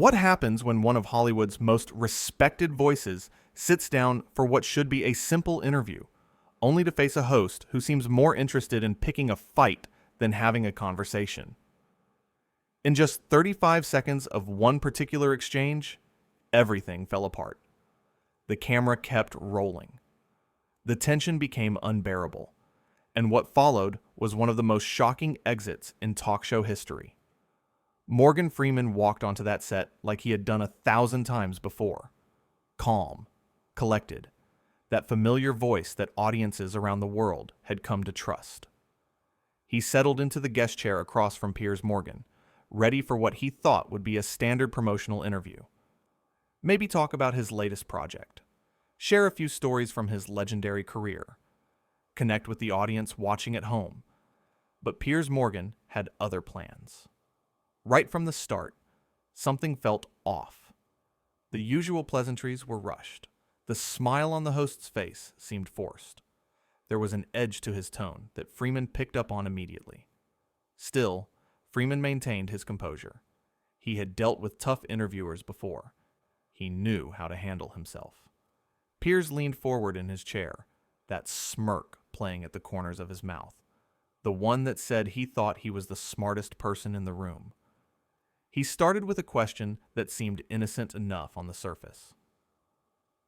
What happens when one of Hollywood's most respected voices sits down for what should be a simple interview, only to face a host who seems more interested in picking a fight than having a conversation? In just 35 seconds of one particular exchange, everything fell apart. The camera kept rolling. The tension became unbearable, and what followed was one of the most shocking exits in talk show history. Morgan Freeman walked onto that set like he had done 1,000 times before. Calm, collected, that familiar voice that audiences around the world had come to trust. He settled into the guest chair across from Piers Morgan, ready for what he thought would be a standard promotional interview. Maybe talk about his latest project. Share a few stories from his legendary career. Connect with the audience watching at home. But Piers Morgan had other plans. Right from the start, something felt off. The usual pleasantries were rushed. The smile on the host's face seemed forced. There was an edge to his tone that Freeman picked up on immediately. Still, Freeman maintained his composure. He had dealt with tough interviewers before. He knew how to handle himself. Piers leaned forward in his chair, that smirk playing at the corners of his mouth, the one that said he thought he was the smartest person in the room. He started with a question that seemed innocent enough on the surface.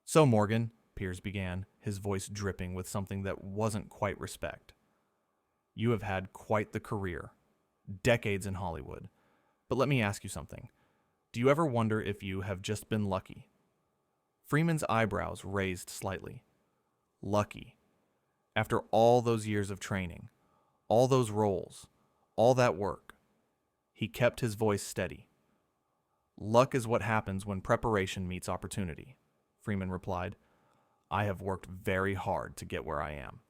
"So, Morgan," Piers began, his voice dripping with something that wasn't quite respect. "You have had quite the career, decades in Hollywood. But let me ask you something. Do you ever wonder if you have just been lucky?" Freeman's eyebrows raised slightly. Lucky. After all those years of training, all those roles, all that work. He kept his voice steady. "Luck is what happens when preparation meets opportunity," Freeman replied. "I have worked very hard to get where I am."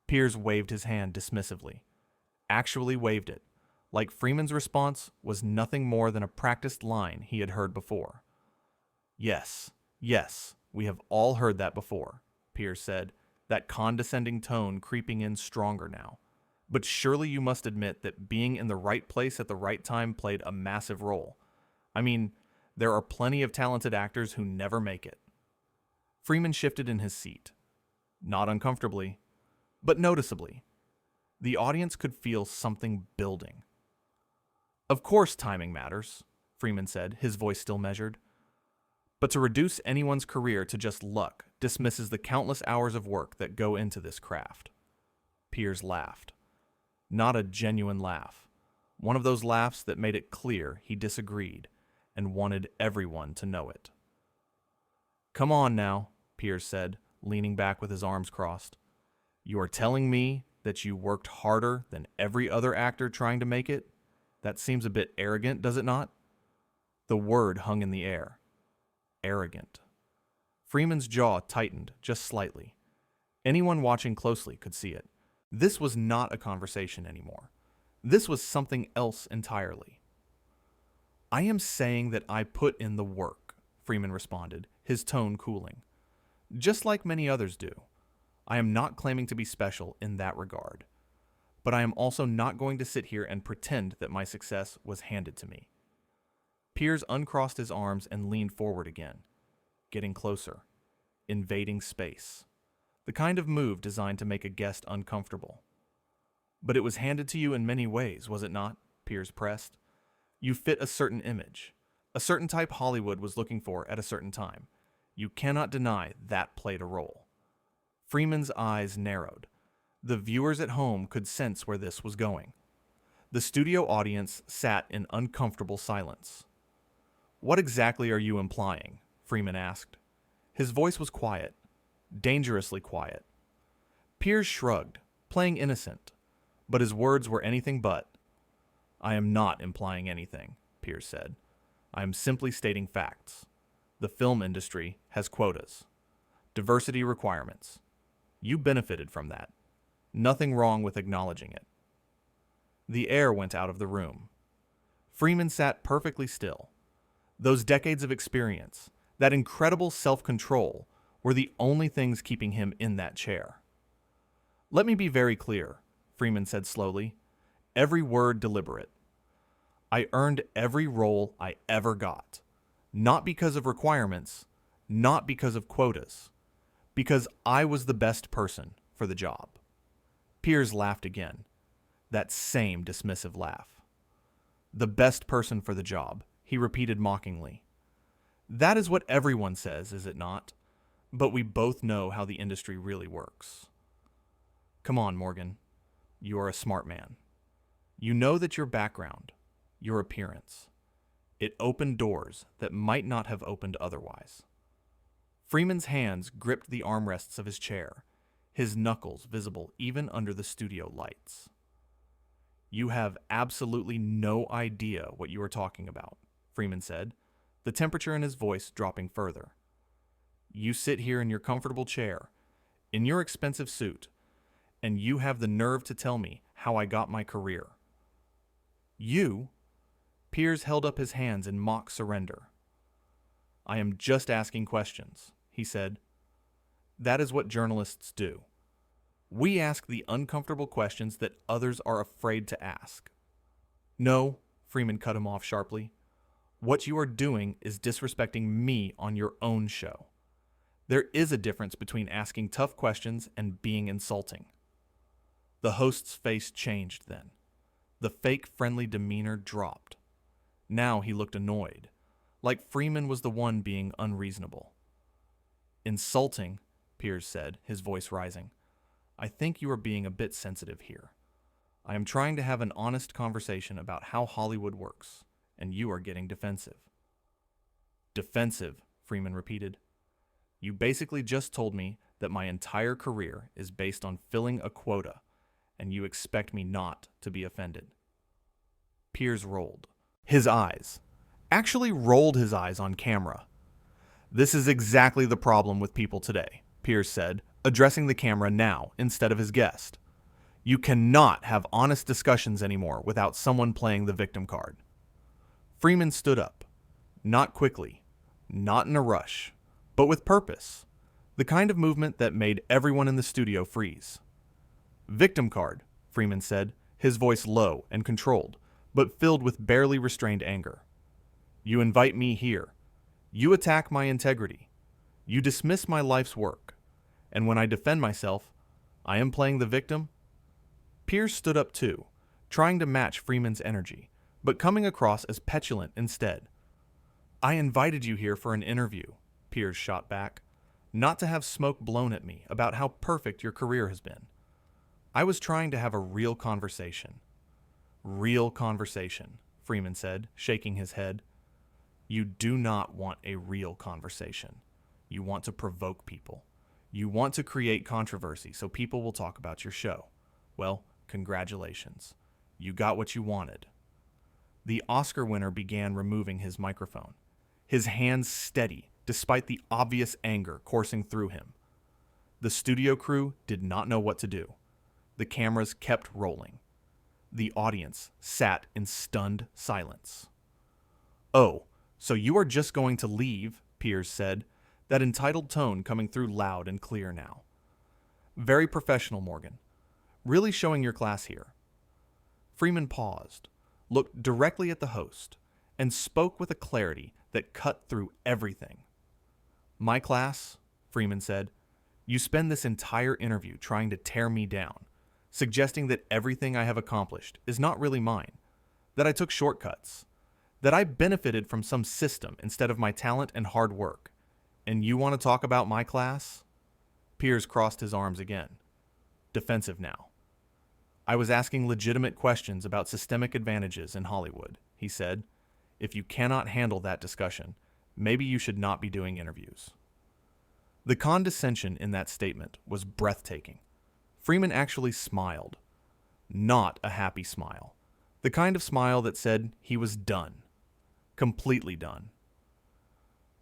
Piers waved his hand dismissively. Actually waved it, like Freeman's response was nothing more than a practiced line he had heard before. Yes, we have all heard that before," Piers said, that condescending tone creeping in stronger now. "But surely you must admit that being in the right place at the right time played a massive role. I mean, there are plenty of talented actors who never make it." Freeman shifted in his seat. Not uncomfortably, but noticeably. The audience could feel something building. "Of course timing matters," Freeman said, his voice still measured. "But to reduce anyone's career to just luck dismisses the countless hours of work that go into this craft." Piers laughed. Not a genuine laugh. One of those laughs that made it clear he disagreed and wanted everyone to know it. "Come on now," Piers said, leaning back with his arms crossed. "You are telling me that you worked harder than every other actor trying to make it? That seems a bit arrogant, does it not?" The word hung in the air. Arrogant. Freeman's jaw tightened just slightly. Anyone watching closely could see it. This was not a conversation anymore. This was something else entirely. "I am saying that I put in the work," Freeman responded, his tone cooling. "Just like many others do. I am not claiming to be special in that regard. But I am also not going to sit here and pretend that my success was handed to me." Piers uncrossed his arms and leaned forward again, getting closer, invading space. The kind of move designed to make a guest uncomfortable. "But it was handed to you in many ways, was it not?" Piers pressed. "You fit a certain image, a certain type Hollywood was looking for at a certain time. You cannot deny that played a role." Freeman's eyes narrowed. The viewers at home could sense where this was going. The studio audience sat in uncomfortable silence. "What exactly are you implying?" Freeman asked. His voice was quiet. Dangerously quiet. Piers shrugged, playing innocent, but his words were anything but. "I am not implying anything," Piers said. "I am simply stating facts. The film industry has quotas, diversity requirements. You benefited from that. Nothing wrong with acknowledging it." The air went out of the room. Freeman sat perfectly still. Those decades of experience, that incredible self-control, were the only things keeping him in that chair. "Let me be very clear," Freeman said slowly, every word deliberate. "I earned every role I ever got. Not because of requirements, not because of quotas, because I was the best person for the job. Piers laughed again, that same dismissive laugh. The best person for the job, he repeated mockingly. That is what everyone says, is it not? But we both know how the industry really works. Come on, Morgan. You are a smart man. You know that your background, your appearance, it opened doors that might not have opened otherwise. Freeman's hands gripped the armrests of his chair, his knuckles visible even under the studio lights. You have absolutely no idea what you are talking about, Freeman said, the temperature in his voice dropping further. You sit here in your comfortable chair, in your expensive suit, and you have the nerve to tell me how I got my career. You? Piers held up his hands in mock surrender. I am just asking questions, he said. That is what journalists do. We ask the uncomfortable questions that others are afraid to ask. No, Freeman cut him off sharply. What you are doing is disrespecting me on your own show. There is a difference between asking tough questions and being insulting. The host's face changed then. The fake friendly demeanor dropped. Now he looked annoyed, like Freeman was the one being unreasonable. Insulting, Piers said, his voice rising. I think you are being a bit sensitive here. I am trying to have an honest conversation about how Hollywood works, and you are getting defensive. Defensive, Freeman repeated. You basically just told me that my entire career is based on filling a quota, and you expect me not to be offended. Piers rolled. His eyes. Actually rolled his eyes on camera. This is exactly the problem with people today, Piers said, addressing the camera now instead of his guest. You cannot have honest discussions anymore without someone playing the victim card. Freeman stood up. Not quickly, not in a rush, but with purpose. The kind of movement that made everyone in the studio freeze. Victim card, Freeman said, his voice low and controlled, but filled with barely restrained anger. You invite me here. You attack my integrity. You dismiss my life's work. And when I defend myself, I am playing the victim? Piers stood up too, trying to match Freeman's energy, but coming across as petulant instead. I invited you here for an interview, Piers shot back, not to have smoke blown at me about how perfect your career has been. I was trying to have a real conversation. Real conversation, Freeman said, shaking his head. You do not want a real conversation. You want to provoke people. You want to create controversy so people will talk about your show. Well, congratulations. You got what you wanted. The Oscar winner began removing his microphone, his hands steady despite the obvious anger coursing through him. The studio crew did not know what to do. The cameras kept rolling. The audience sat in stunned silence. Oh, so you are just going to leave, Piers said, that entitled tone coming through loud and clear now. Very professional, Morgan. Really showing your class here. Freeman paused, looked directly at the host, and spoke with a clarity that cut through everything. My class, Freeman said, you spend this entire interview trying to tear me down, suggesting that everything I have accomplished is not really mine, that I took shortcuts, that I benefited from some system instead of my talent and hard work. And you want to talk about my class? Piers crossed his arms again. Defensive now. I was asking legitimate questions about systemic advantages in Hollywood, he said. If you cannot handle that discussion, maybe you should not be doing interviews. The condescension in that statement was breathtaking. Freeman actually smiled. Not a happy smile. The kind of smile that said he was done. Completely done.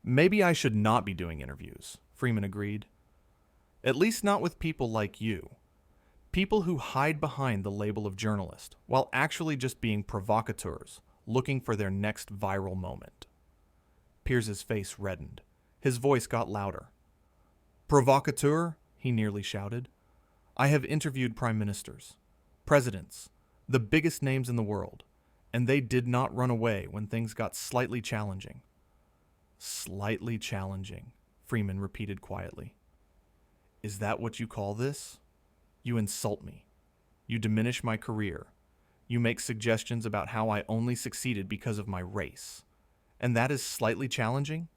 Maybe I should not be doing interviews, Freeman agreed. At least not with people like you. People who hide behind the label of journalist while actually just being provocateurs, looking for their next viral moment. Piers's face reddened. His voice got louder. Provocateur? He nearly shouted. I have interviewed prime ministers, presidents, the biggest names in the world, and they did not run away when things got slightly challenging. Slightly challenging, Freeman repeated quietly. Is that what you call this? You insult me. You diminish my career. You make suggestions about how I only succeeded because of my race. And that is slightly challenging?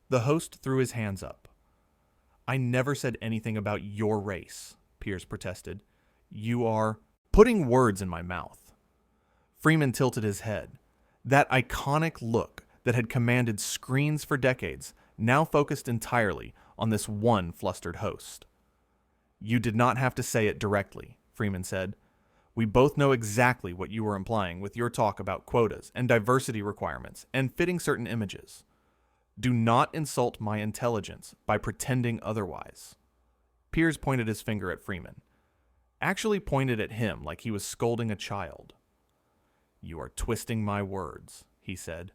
The host threw his hands up. I never said anything about your race, Piers protested. You are putting words in my mouth. Freeman tilted his head. That iconic look that had commanded screens for decades now focused entirely on this one flustered host. You did not have to say it directly, Freeman said. We both know exactly what you were implying with your talk about quotas and diversity requirements and fitting certain images. Do not insult my intelligence by pretending otherwise. Piers pointed his finger at Freeman. Actually pointed at him like he was scolding a child. You are twisting my words, he said.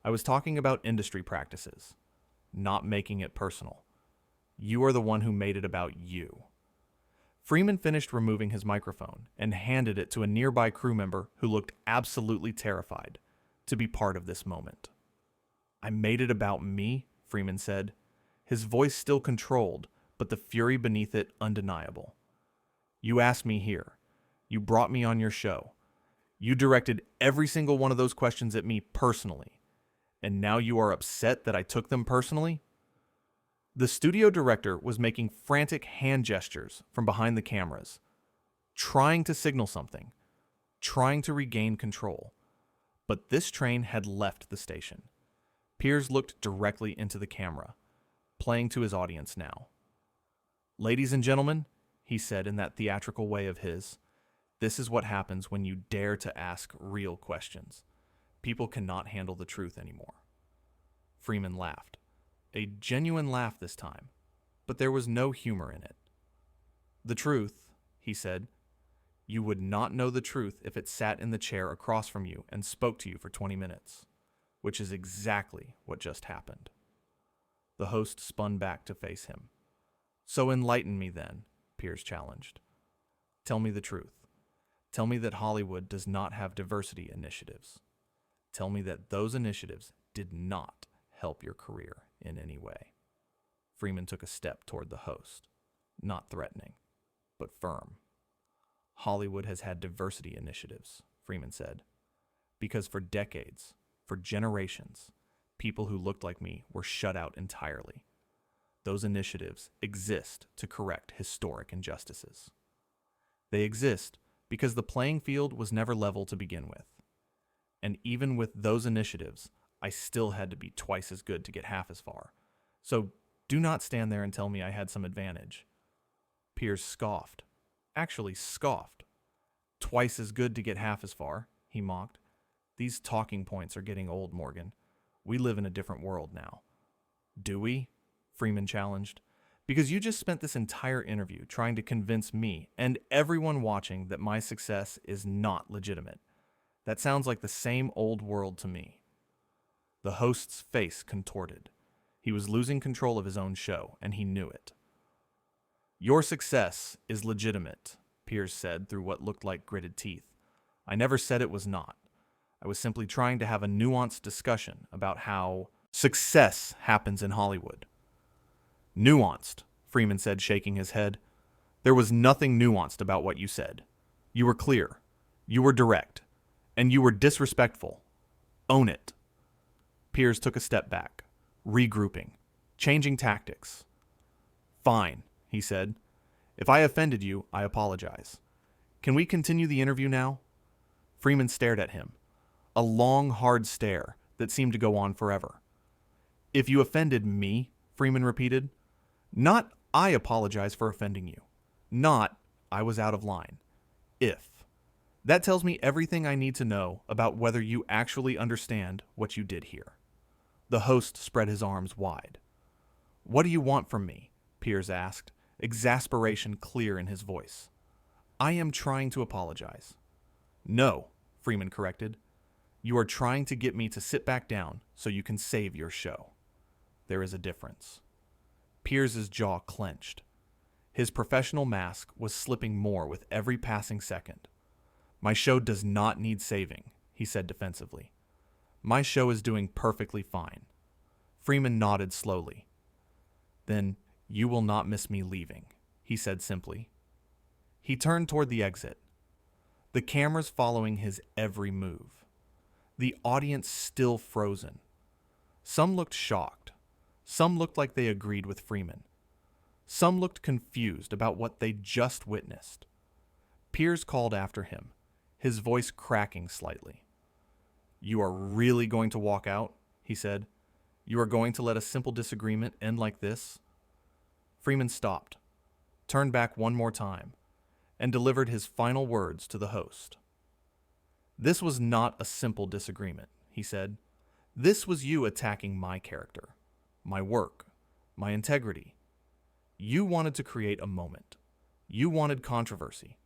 I was talking about industry practices, not making it personal. You are the one who made it about you. Freeman finished removing his microphone and handed it to a nearby crew member who looked absolutely terrified to be part of this moment. I made it about me, Freeman said, his voice still controlled, but the fury beneath it undeniable. You asked me here. You brought me on your show. You directed every single one of those questions at me personally. And now you are upset that I took them personally? The studio director was making frantic hand gestures from behind the cameras, trying to signal something, trying to regain control. But this train had left the station. Piers looked directly into the camera, playing to his audience now. Ladies and gentlemen, he said in that theatrical way of his, this is what happens when you dare to ask real questions. People cannot handle the truth anymore. Freeman laughed. A genuine laugh this time, but there was no humor in it. The truth, he said, you would not know the truth if it sat in the chair across from you and spoke to you for 20 minutes, which is exactly what just happened. The host spun back to face him. So enlighten me then, Piers challenged. Tell me the truth. Tell me that Hollywood does not have diversity initiatives. Tell me that those initiatives did not help your career in any way. Freeman took a step toward the host, not threatening, but firm. Hollywood has had diversity initiatives, Freeman said, because for decades, for generations, people who looked like me were shut out entirely. Those initiatives exist to correct historic injustices. They exist because the playing field was never level to begin with. And even with those initiatives, I still had to be twice as good to get half as far. So do not stand there and tell me I had some advantage. Piers scoffed. Actually scoffed. Twice as good to get half as far, he mocked. These talking points are getting old, Morgan. We live in a different world now. Do we? Freeman challenged. Because you just spent this entire interview trying to convince me and everyone watching that my success is not legitimate. That sounds like the same old world to me. The host's face contorted. He was losing control of his own show, and he knew it. Your success is legitimate, Piers said through what looked like gritted teeth. I never said it was not. I was simply trying to have a nuanced discussion about how success happens in Hollywood. Nuanced, Freeman said, shaking his head. There was nothing nuanced about what you said. You were clear. You were direct. And you were disrespectful. Own it. Piers took a step back, regrouping, changing tactics. Fine, he said. If I offended you, I apologize. Can we continue the interview now? Freeman stared at him. A long, hard stare that seemed to go on forever. If you offended me, Freeman repeated. Not, I apologize for offending you. Not, I was out of line. If. That tells me everything I need to know about whether you actually understand what you did here. The host spread his arms wide. What do you want from me? Piers asked, exasperation clear in his voice. I am trying to apologize. No, Freeman corrected. You are trying to get me to sit back down so you can save your show. There is a difference. Piers's jaw clenched. His professional mask was slipping more with every passing second. My show does not need saving, he said defensively. My show is doing perfectly fine. Freeman nodded slowly. "Then you will not miss me leaving," he said simply. He turned toward the exit, the cameras following his every move. The audience still frozen. Some looked shocked. Some looked like they agreed with Freeman. Some looked confused about what they just witnessed. Piers called after him, his voice cracking slightly. "You are really going to walk out?" he said. "You are going to let a simple disagreement end like this?" Freeman stopped, turned back one more time, and delivered his final words to the host. "This was not a simple disagreement," he said. "This was you attacking my character, my work, my integrity. You wanted to create a moment. You wanted controversy.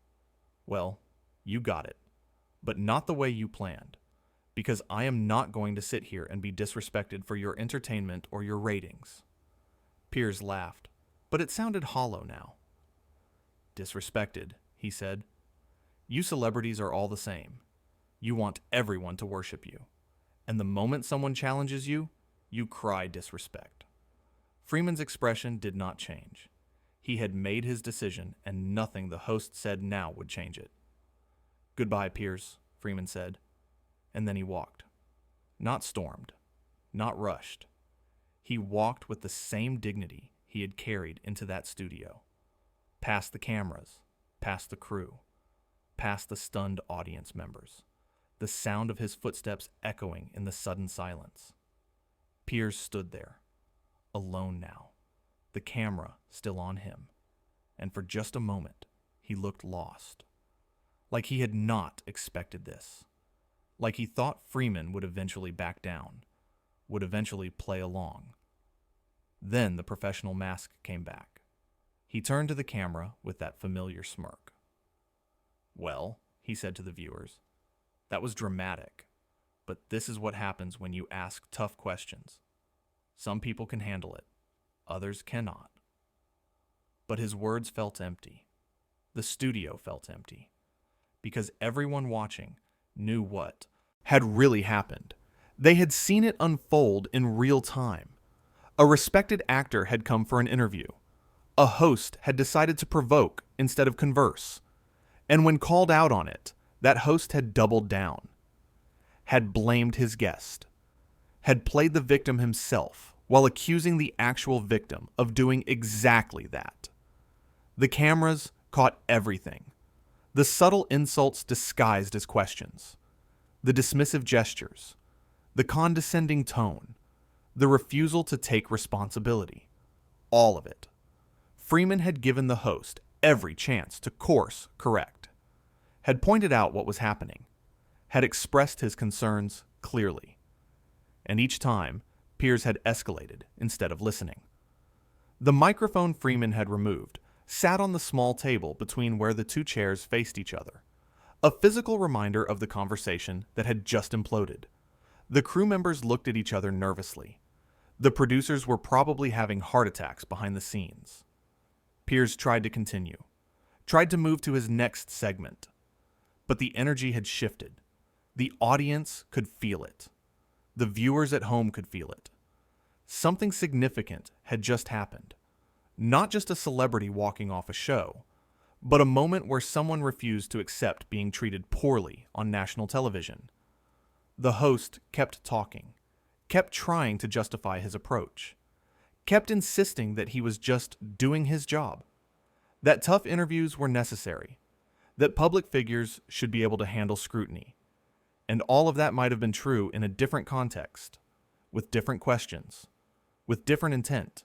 Well, you got it, but not the way you planned, because I am not going to sit here and be disrespected for your entertainment or your ratings." Piers laughed, but it sounded hollow now. "Disrespected," he said. "You celebrities are all the same. You want everyone to worship you. And the moment someone challenges you, you cry disrespect." Freeman's expression did not change. He had made his decision, and nothing the host said now would change it. "Goodbye, Piers," Freeman said. And then he walked. Not stormed. Not rushed. He walked with the same dignity he had carried into that studio. Past the cameras, past the crew, past the stunned audience members, the sound of his footsteps echoing in the sudden silence. Piers stood there, alone now, the camera still on him, and for just a moment he looked lost. Like he had not expected this. Like he thought Freeman would eventually back down, would eventually play along. Then the professional mask came back. He turned to the camera with that familiar smirk. "Well," he said to the viewers, "that was dramatic, but this is what happens when you ask tough questions. Some people can handle it, others cannot." But his words felt empty. The studio felt empty, because everyone watching knew what had really happened. They had seen it unfold in real time. A respected actor had come for an interview. A host had decided to provoke instead of converse. And when called out on it, that host had doubled down, had blamed his guest, had played the victim himself while accusing the actual victim of doing exactly that. The cameras caught everything. The subtle insults disguised as questions, the dismissive gestures, the condescending tone, the refusal to take responsibility. All of it. Freeman had given the host every chance to course correct, had pointed out what was happening, had expressed his concerns clearly. And each time, Piers had escalated instead of listening. The microphone Freeman had removed sat on the small table between where the two chairs faced each other, a physical reminder of the conversation that had just imploded. The crew members looked at each other nervously. The producers were probably having heart attacks behind the scenes. Piers tried to continue, tried to move to his next segment. But the energy had shifted. The audience could feel it. The viewers at home could feel it. Something significant had just happened. Not just a celebrity walking off a show, but a moment where someone refused to accept being treated poorly on national television. The host kept talking, kept trying to justify his approach, kept insisting that he was just doing his job, that tough interviews were necessary, that public figures should be able to handle scrutiny. And all of that might have been true in a different context, with different questions, with different intent.